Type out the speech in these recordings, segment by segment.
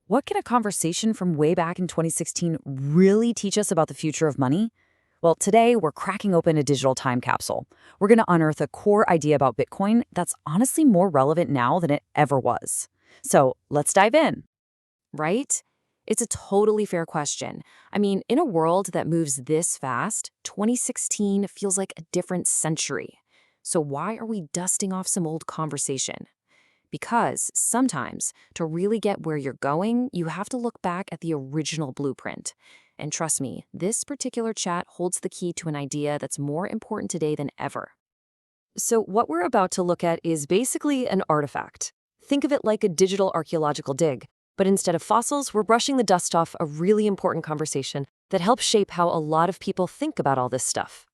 What can a conversation from way back in 2016 really teach us about the future of money? Well, today we're cracking open a digital time capsule. We're going to unearth a core idea about Bitcoin that's honestly more relevant now than it ever was. So let's dive in. Right? It's a totally fair question. I mean, in a world that moves this fast, 2016 feels like a different century. So why are we dusting off some old conversation? Because sometimes, to really get where you're going, you have to look back at the original blueprint. And trust me, this particular chat holds the key to an idea that's more important today than ever. So what we're about to look at is basically an artifact. Think of it like a digital archaeological dig. But instead of fossils, we're brushing the dust off a really important conversation that helps shape how a lot of people think about all this stuff.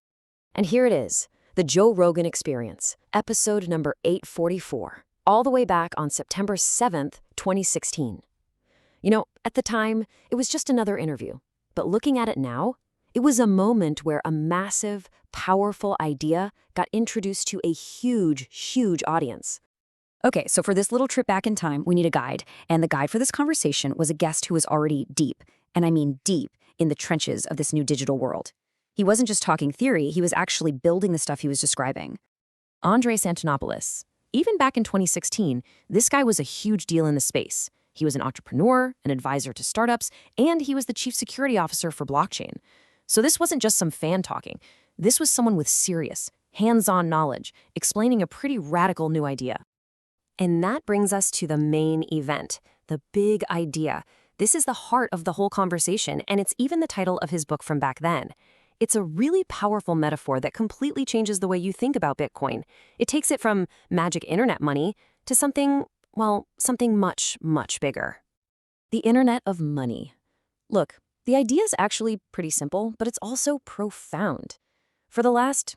And here it is, the Joe Rogan Experience, episode number 844, all the way back on September 7th, 2016. At the time, it was just another interview. But looking at it now, it was a moment where a massive, powerful idea got introduced to a huge, huge audience. Okay, so for this little trip back in time, we need a guide. And the guide for this conversation was a guest who was already deep, and I mean deep, in the trenches of this new digital world. He wasn't just talking theory, he was actually building the stuff he was describing. Andreas Antonopoulos. Even back in 2016, this guy was a huge deal in the space. He was an entrepreneur, an advisor to startups, and he was the chief security officer for blockchain. So this wasn't just some fan talking. This was someone with serious, hands-on knowledge, explaining a pretty radical new idea. And that brings us to the main event, the big idea. This is the heart of the whole conversation, and it's even the title of his book from back then. It's a really powerful metaphor that completely changes the way you think about Bitcoin. It takes it from magic internet money to something much, much bigger. The Internet of Money. Look, the idea is actually pretty simple, but it's also profound. For the last,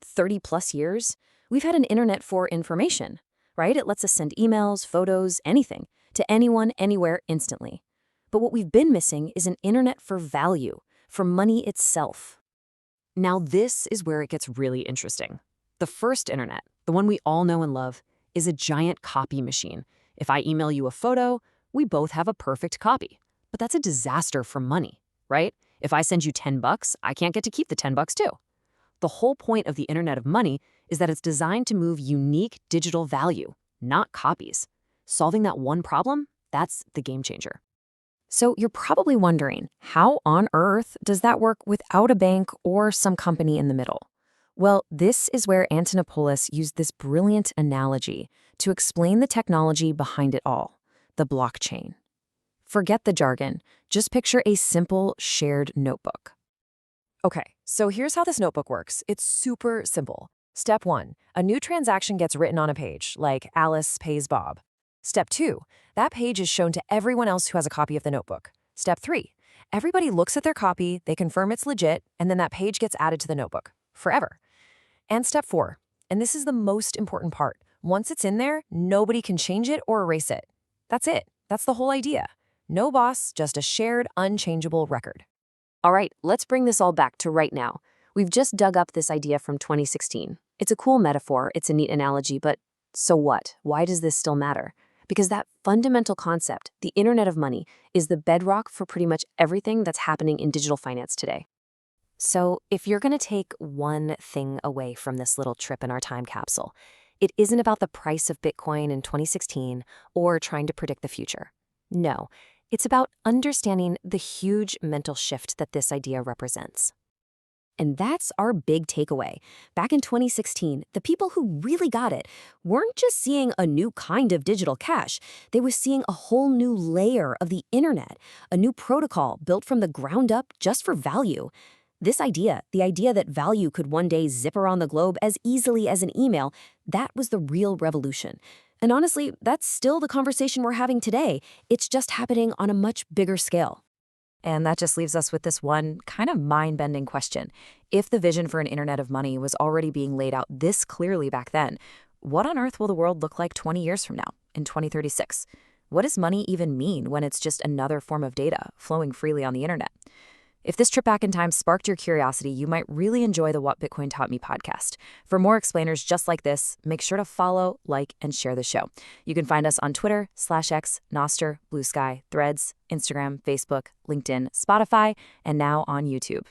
30 plus years, we've had an internet for information. Right? It lets us send emails, photos, anything, to anyone, anywhere, instantly. But what we've been missing is an internet for value, for money itself. Now this is where it gets really interesting. The first internet, the one we all know and love, is a giant copy machine. If I email you a photo, we both have a perfect copy. But that's a disaster for money, right? If I send you $10, I can't get to keep the $10 too. The whole point of the Internet of Money is that it's designed to move unique digital value, not copies. Solving that one problem, that's the game changer. So you're probably wondering, how on earth does that work without a bank or some company in the middle? Well, this is where Antonopoulos used this brilliant analogy to explain the technology behind it all, the blockchain. Forget the jargon, just picture a simple shared notebook. Okay, so here's how this notebook works. It's super simple. Step 1, a new transaction gets written on a page, like Alice pays Bob. Step 2, that page is shown to everyone else who has a copy of the notebook. Step 3, everybody looks at their copy, they confirm it's legit, and then that page gets added to the notebook, forever. And step 4, and this is the most important part, once it's in there, nobody can change it or erase it. That's it. That's the whole idea. No boss, just a shared, unchangeable record. All right, let's bring this all back to right now. We've just dug up this idea from 2016. It's a cool metaphor, it's a neat analogy, but so what? Why does this still matter? Because that fundamental concept, the Internet of Money, is the bedrock for pretty much everything that's happening in digital finance today. So if you're going to take one thing away from this little trip in our time capsule, it isn't about the price of Bitcoin in 2016 or trying to predict the future. No. It's about understanding the huge mental shift that this idea represents. And that's our big takeaway. Back in 2016, the people who really got it weren't just seeing a new kind of digital cash. They were seeing a whole new layer of the internet, a new protocol built from the ground up just for value. This idea, the idea that value could one day zip around the globe as easily as an email, that was the real revolution. And honestly, that's still the conversation we're having today. It's just happening on a much bigger scale. And that just leaves us with this one kind of mind-bending question. If the vision for an Internet of Money was already being laid out this clearly back then, what on earth will the world look like 20 years from now, in 2036? What does money even mean when it's just another form of data flowing freely on the internet? If this trip back in time sparked your curiosity, you might really enjoy the What Bitcoin Taught Me podcast. For more explainers just like this, make sure to follow, like, and share the show. You can find us on Twitter, /X, Nostr, Blue Sky, Threads, Instagram, Facebook, LinkedIn, Spotify, and now on YouTube.